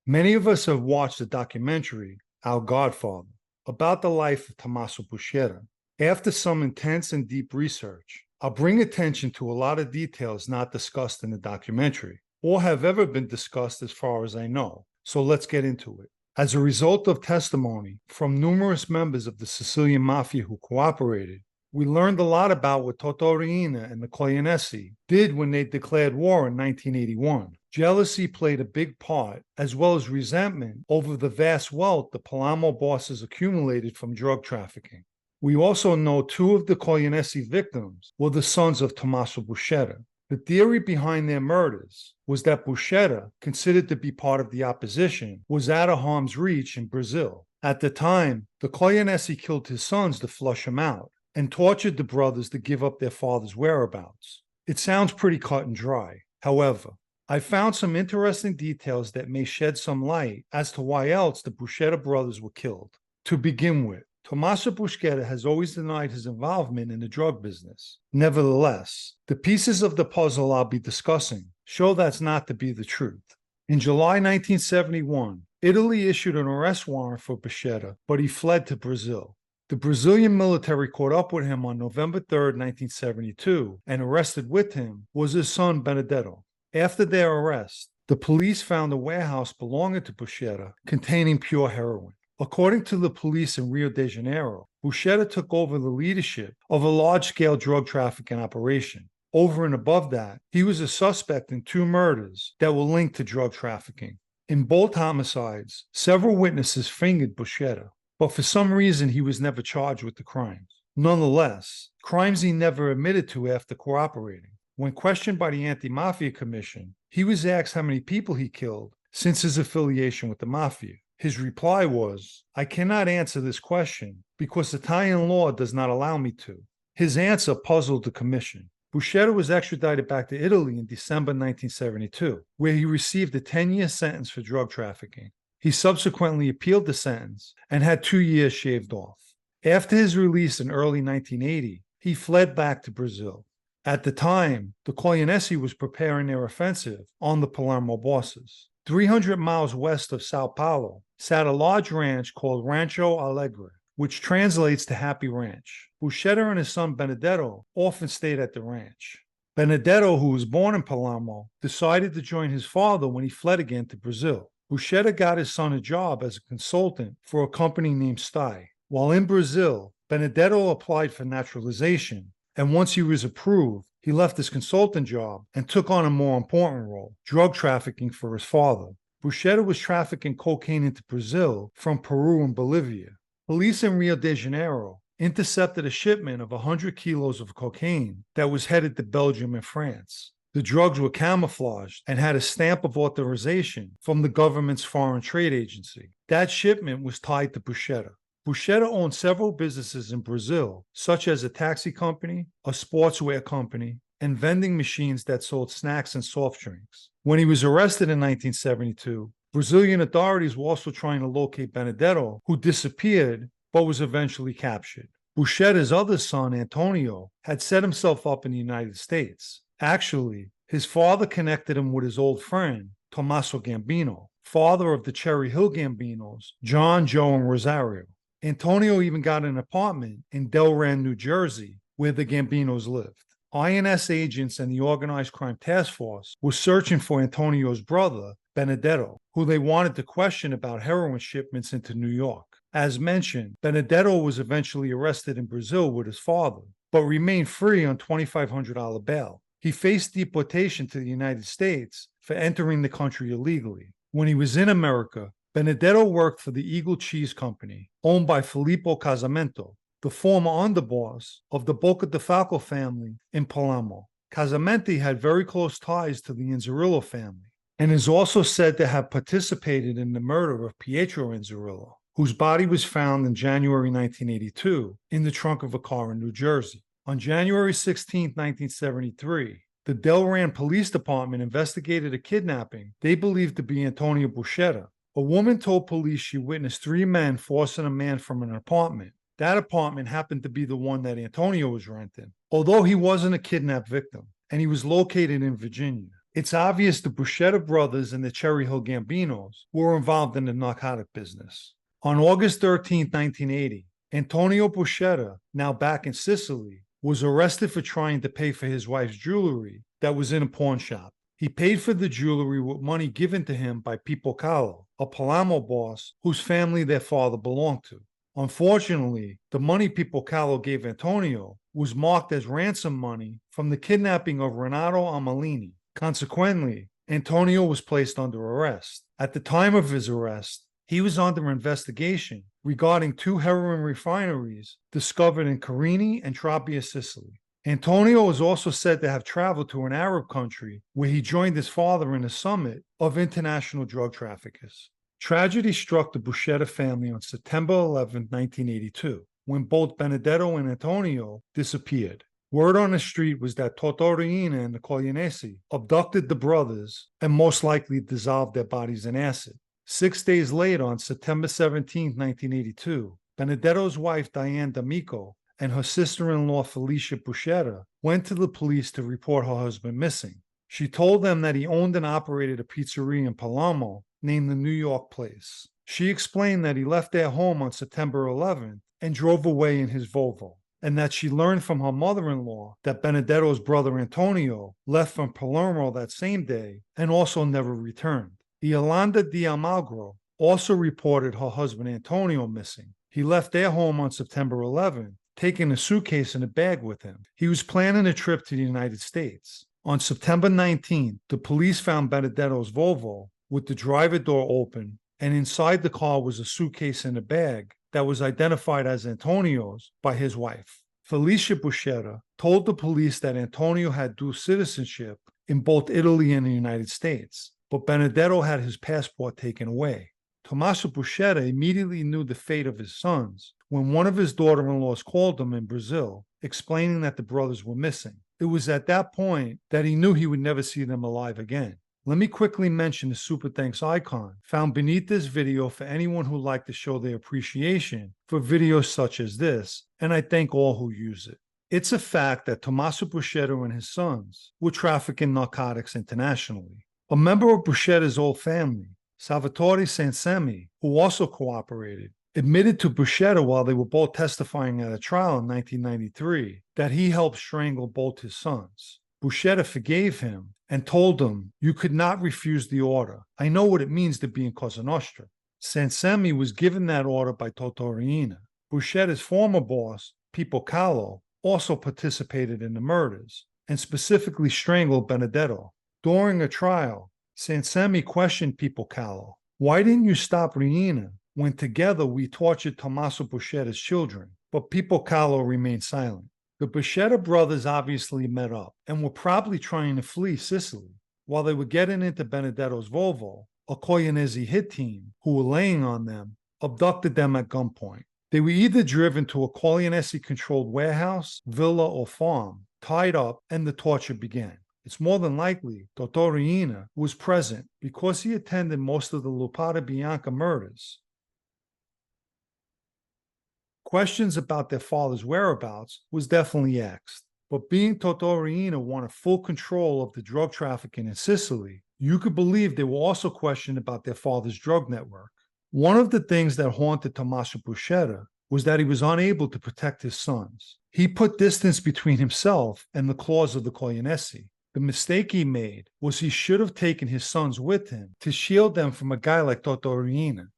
Many of us have watched the documentary, Our Godfather, about the life of Tomasso Buscetta. After some intense and deep research, I'll bring attention to a lot of details not discussed in the documentary, or have ever been discussed as far as I know. So let's get into it. As a result of testimony from numerous members of the Sicilian Mafia who cooperated, we learned a lot about what Toto Riina and the Coglianesi did when they declared war in 1981. Jealousy played a big part, as well as resentment over the vast wealth the Palermo bosses accumulated from drug trafficking. We also know two of the Coglianesi victims were the sons of Tomasso Buscetta. The theory behind their murders was that Buscetta, considered to be part of the opposition, was out of harm's reach in Brazil. At the time, the Coglianesi killed his sons to flush him out and tortured the brothers to give up their father's whereabouts. It sounds pretty cut and dry. However, I found some interesting details that may shed some light as to why else the Buscetta brothers were killed. To begin with, Tomasso Buscetta has always denied his involvement in the drug business. Nevertheless, the pieces of the puzzle I'll be discussing show that's not to be the truth. In July 1971, Italy issued an arrest warrant for Buscetta, but he fled to Brazil. The Brazilian military caught up with him on November 3, 1972, and arrested with him was his son Benedetto. After their arrest, the police found a warehouse belonging to Buscetta containing pure heroin. According to the police in Rio de Janeiro, Buscetta took over the leadership of a large-scale drug trafficking operation. Over and above that, he was a suspect in two murders that were linked to drug trafficking. In both homicides, several witnesses fingered Buscetta, but for some reason he was never charged with the crimes. Nonetheless, crimes he never admitted to after cooperating. When questioned by the Anti-Mafia Commission, he was asked how many people he killed since his affiliation with the Mafia. His reply was, "I cannot answer this question because Italian law does not allow me to." His answer puzzled the commission. Buscetta was extradited back to Italy in December 1972, where he received a 10-year sentence for drug trafficking. He subsequently appealed the sentence and had 2 years shaved off. After his release in early 1980, he fled back to Brazil. At the time, the Coglianesi was preparing their offensive on the Palermo bosses. 300 miles west of Sao Paulo sat a large ranch called Rancho Alegre, which translates to Happy Ranch. Buscetta and his son Benedetto often stayed at the ranch. Benedetto, who was born in Palermo, decided to join his father when he fled again to Brazil. Buscetta got his son a job as a consultant for a company named Stai. While in Brazil, Benedetto applied for naturalization, and once he was approved, he left his consultant job and took on a more important role, drug trafficking for his father. Buscetta was trafficking cocaine into Brazil from Peru and Bolivia. Police in Rio de Janeiro intercepted a shipment of 100 kilos of cocaine that was headed to Belgium and France. The drugs were camouflaged and had a stamp of authorization from the government's foreign trade agency. That shipment was tied to Buscetta. Buscetta owned several businesses in Brazil, such as a taxi company, a sportswear company, and vending machines that sold snacks and soft drinks. When he was arrested in 1972, Brazilian authorities were also trying to locate Benedetto, who disappeared but was eventually captured. Buscetta's other son, Antonio, had set himself up in the United States. Actually, his father connected him with his old friend, Tomasso Gambino, father of the Cherry Hill Gambinos, John, Joe, and Rosario. Antonio even got an apartment in Delran, New Jersey, where the Gambinos lived. INS agents and the Organized Crime Task Force were searching for Antonio's brother, Benedetto, who they wanted to question about heroin shipments into New York. As mentioned, Benedetto was eventually arrested in Brazil with his father, but remained free on $2,500 bail. He faced deportation to the United States for entering the country illegally. When he was in America, Benedetto worked for the Eagle Cheese Company, owned by Filippo Casamento, the former underboss of the Boca de Falco family in Palermo. Casamenti had very close ties to the Inzerillo family, and is also said to have participated in the murder of Pietro Inzerillo, whose body was found in January 1982 in the trunk of a car in New Jersey. On January 16, 1973, the Delran Police Department investigated a kidnapping they believed to be Antonio Buscetta. A woman told police she witnessed 3 men forcing a man from an apartment. That apartment happened to be the one that Antonio was renting, although he wasn't a kidnapped victim, and he was located in Virginia. It's obvious the Buscetta brothers and the Cherry Hill Gambinos were involved in the narcotic business. On August 13, 1980, Antonio Buscetta, now back in Sicily, was arrested for trying to pay for his wife's jewelry that was in a pawn shop. He paid for the jewelry with money given to him by Pippo Callo, a Palermo boss whose family their father belonged to. Unfortunately, the money Pippo Callo gave Antonio was marked as ransom money from the kidnapping of Renato Amalini. Consequently, Antonio was placed under arrest. At the time of his arrest, he was under investigation regarding 2 heroin refineries discovered in Carini and Trapia, Sicily. Antonio is also said to have traveled to an Arab country where he joined his father in a summit of international drug traffickers. Tragedy struck the Buscetta family on September 11, 1982, when both Benedetto and Antonio disappeared. Word on the street was that Totorina and the Coglianesi abducted the brothers and most likely dissolved their bodies in acid. 6 days later, on September 17, 1982, Benedetto's wife Diane D'Amico and her sister-in-law Felicia Buscetta went to the police to report her husband missing. She told them that he owned and operated a pizzeria in Palermo named the New York Place. She explained that he left their home on September 11th and drove away in his Volvo, and that she learned from her mother-in-law that Benedetto's brother Antonio left from Palermo that same day and also never returned. Yolanda Di Almagro also reported her husband Antonio missing. He left their home on September 11th, taking a suitcase and a bag with him. He was planning a trip to the United States. On September 19th, the police found Benedetto's Volvo with the driver door open, and inside the car was a suitcase and a bag that was identified as Antonio's by his wife. Felicia Buscetta told the police that Antonio had dual citizenship in both Italy and the United States, but Benedetto had his passport taken away. Tomasso Buscetta immediately knew the fate of his sons when one of his daughter-in-laws called him in Brazil, explaining that the brothers were missing. It was at that point that he knew he would never see them alive again. Let me quickly mention the Super Thanks icon found beneath this video for anyone who'd like to show their appreciation for videos such as this, and I thank all who use it. It's a fact that Tomasso Buscetta and his sons were trafficking narcotics internationally. A member of Buscetta's old family, Salvatore Sansemi, who also cooperated, admitted to Buscetta while they were both testifying at a trial in 1993 that he helped strangle both his sons. Buscetta forgave him and told him, "You could not refuse the order. I know what it means to be in Cosa Nostra." Sansemi was given that order by Totorina. Buscetta's former boss, Pippo Callo, also participated in the murders and specifically strangled Benedetto. During a trial, Sansemi questioned Pippo Callo, "Why didn't you stop Riina when together we tortured Tomasso Buscetta's children?" But Pippo Callo remained silent. The Buscetta brothers obviously met up and were probably trying to flee Sicily. While they were getting into Benedetto's Volvo, a Coglianesi hit team, who were laying on them, abducted them at gunpoint. They were either driven to a Coglianesi-controlled warehouse, villa, or farm, tied up, and the torture began. It's more than likely Totorina was present because he attended most of the Lupata Bianca murders. Questions about their father's whereabouts was definitely asked, but being Totorina wanted full control of the drug trafficking in Sicily, you could believe they were also questioned about their father's drug network. One of the things that haunted Tomasso Buscetta was that he was unable to protect his sons. He put distance between himself and the claws of the Coglianesi. The mistake he made was he should have taken his sons with him to shield them from a guy like Totorina.